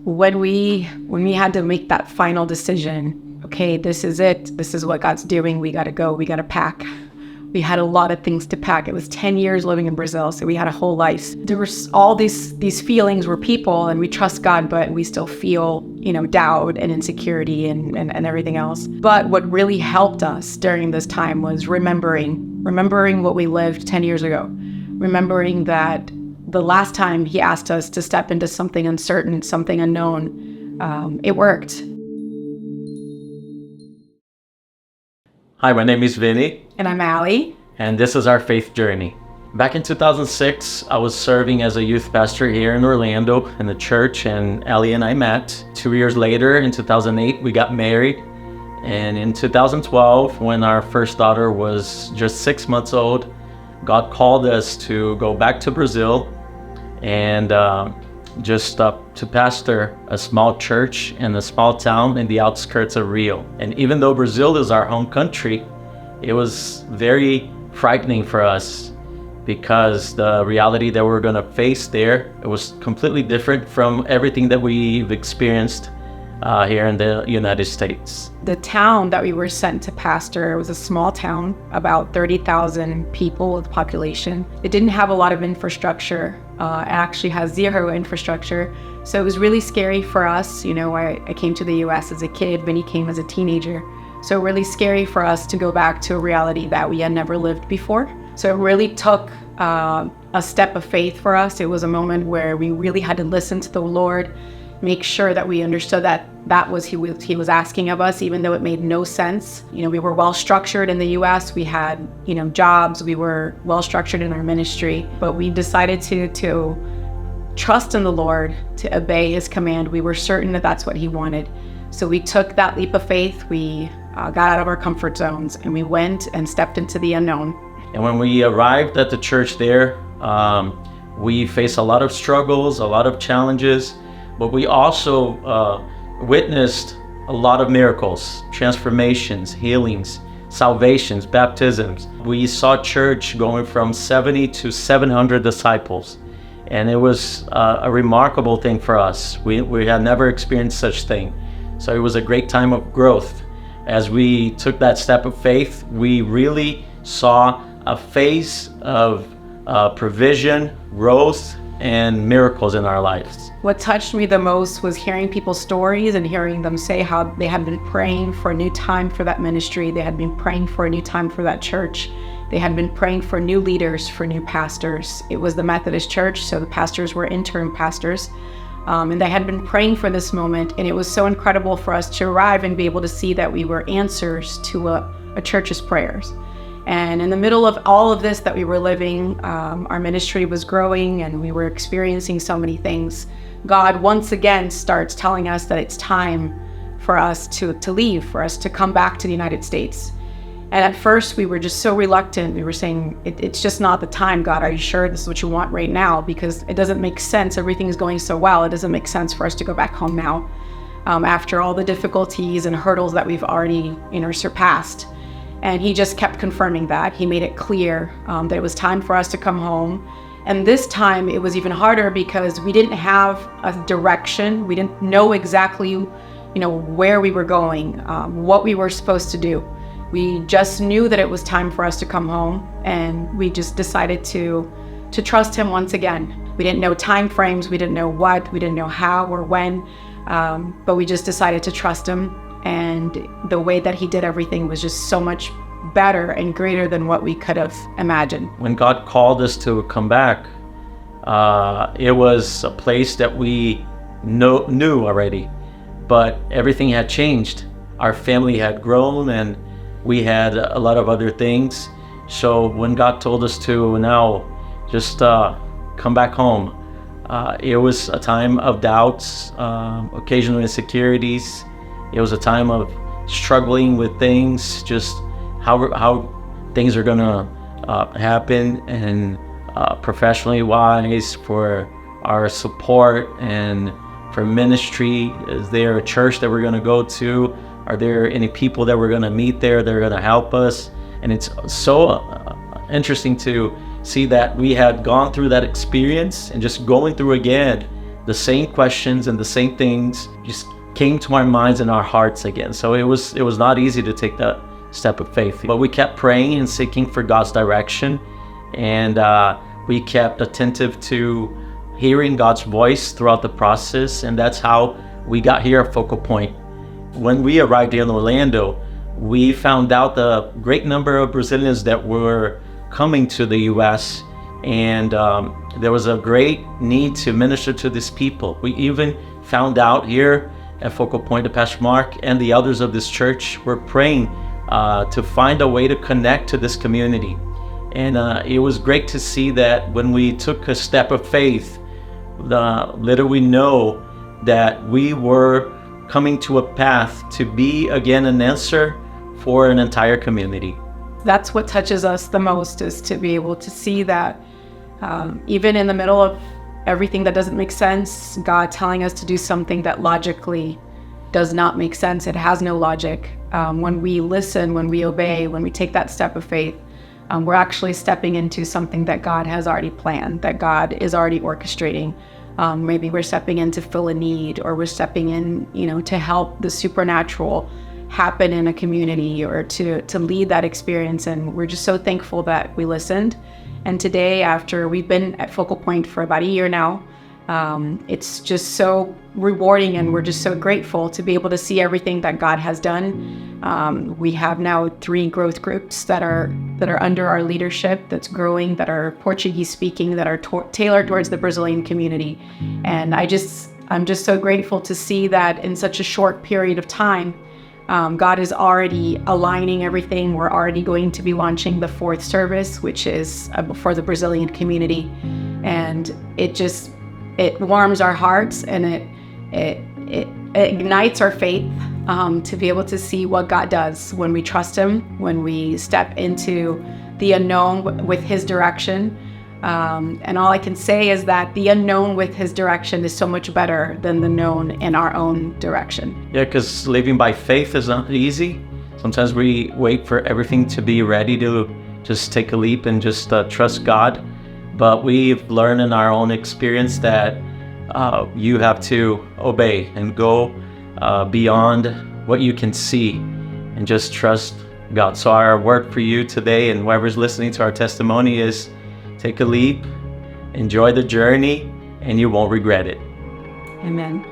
when we had to make that final decision, okay, this is it. This is what God's doing. We got to go. We got to pack. We had a lot of things to pack. It was 10 years living in Brazil, so we had a whole life. There were all these feelings. We're people and we trust God, but we still feel, doubt and insecurity and everything else. But what really helped us during this time was remembering what we lived 10 years ago, remembering that the last time he asked us to step into something uncertain, something unknown, it worked. Hi, my name is Vinny. And I'm Allie. And this is our faith journey. Back in 2006, I was serving as a youth pastor here in Orlando in the church, and Allie and I met. 2 years later, in 2008, we got married. And in 2012, when our first daughter was just 6 months old, God called us to go back to Brazil and to pastor a small church in a small town in the outskirts of Rio. And even though Brazil is our home country, it was very frightening for us because the reality that we're going to face there, it was completely different from everything that we've experienced here in the United States. The town that we were sent to pastor was a small town, about 30,000 people with population. It didn't have a lot of infrastructure. It actually has zero infrastructure. So it was really scary for us. I came to the US as a kid. Vinny came as a teenager. So really scary for us to go back to a reality that we had never lived before. So it really took a step of faith for us. It was a moment where we really had to listen to the Lord, make sure that we understood that was he was asking of us, even though it made no sense. We were well structured in the US. We had, jobs. We were well structured in our ministry, but we decided to trust in the Lord, to obey his command. We were certain that that's what he wanted. So we took that leap of faith. We got out of our comfort zones and we went and stepped into the unknown. And when we arrived at the church there, we faced a lot of struggles, a lot of challenges, but we also witnessed a lot of miracles, transformations, healings, salvations, baptisms. We saw church going from 70 to 700 disciples. And it was a remarkable thing for us. We had never experienced such thing. So it was a great time of growth. As we took that step of faith, we really saw a phase of provision, growth, and miracles in our lives. What touched me the most was hearing people's stories and hearing them say how they had been praying for a new time for that ministry. They had been praying for a new time for that church. They had been praying for new leaders, for new pastors. It was the Methodist church, so the pastors were interim pastors. And they had been praying for this moment, and it was so incredible for us to arrive and be able to see that we were answers to a church's prayers. And in the middle of all of this that we were living, our ministry was growing and we were experiencing so many things. God once again starts telling us that it's time for us to leave, for us to come back to the United States. And at first we were just so reluctant. We were saying, it's just not the time, God. Are you sure this is what you want right now? Because it doesn't make sense. Everything's going so well. It doesn't make sense for us to go back home now after all the difficulties and hurdles that we've already, surpassed. And he just kept confirming that. He made it clear that it was time for us to come home. And this time it was even harder because we didn't have a direction. We didn't know exactly, where we were going, what we were supposed to do. We just knew that it was time for us to come home, and we just decided to trust him once again. We didn't know time frames, we didn't know what, we didn't know how or when, but we just decided to trust him. And the way that he did everything was just so much better and greater than what we could have imagined. When God called us to come back, it was a place that we knew already, but everything had changed. Our family had grown and we had a lot of other things. So when God told us to now just come back home, it was a time of doubts, occasional insecurities. It was a time of struggling with things, just how things are gonna happen, and professionally wise, for our support and for ministry. Is there a church that we're gonna go to? Are there any people that we're gonna meet there that are gonna help us? And it's so interesting to see that we had gone through that experience and just going through again the same questions and the same things just came to our minds and our hearts again. So it was not easy to take that step of faith, but we kept praying and seeking for God's direction, and we kept attentive to hearing God's voice throughout the process, and that's how we got here at Focal Point. When we arrived here in Orlando, we found out the great number of Brazilians that were coming to the U.S., and there was a great need to minister to these people. We even found out here at Focal Point that Pastor Mark and the elders of this church were praying to find a way to connect to this community. And it was great to see that when we took a step of faith, little we know that we were coming to a path to be again an answer for an entire community. That's what touches us the most, is to be able to see that even in the middle of everything that doesn't make sense, God telling us to do something that logically does not make sense. It has no logic. When we listen, when we obey, when we take that step of faith, we're actually stepping into something that God has already planned, that God is already orchestrating. Maybe we're stepping in to fill a need, or we're stepping in, to help the supernatural happen in a community, or to lead that experience. And we're just so thankful that we listened. And today, after we've been at Focal Point for about a year now, it's just so rewarding, and we're just so grateful to be able to see everything that God has done. We have now 3 growth groups that are under our leadership, that's growing, that are Portuguese speaking, that are tailored towards the Brazilian community. And I'm just so grateful to see that in such a short period of time, God is already aligning everything. We're already going to be launching the 4th service, which is for the Brazilian community. And it warms our hearts, and it ignites our faith to be able to see what God does when we trust Him, when we step into the unknown with His direction. And all I can say is that the unknown with His direction is so much better than the known in our own direction. Yeah, because living by faith is not easy. Sometimes we wait for everything to be ready to just take a leap and just trust God. But we've learned in our own experience that you have to obey and go beyond what you can see and just trust God. So our word for you today, and whoever's listening to our testimony, is take a leap, enjoy the journey, and you won't regret it. Amen.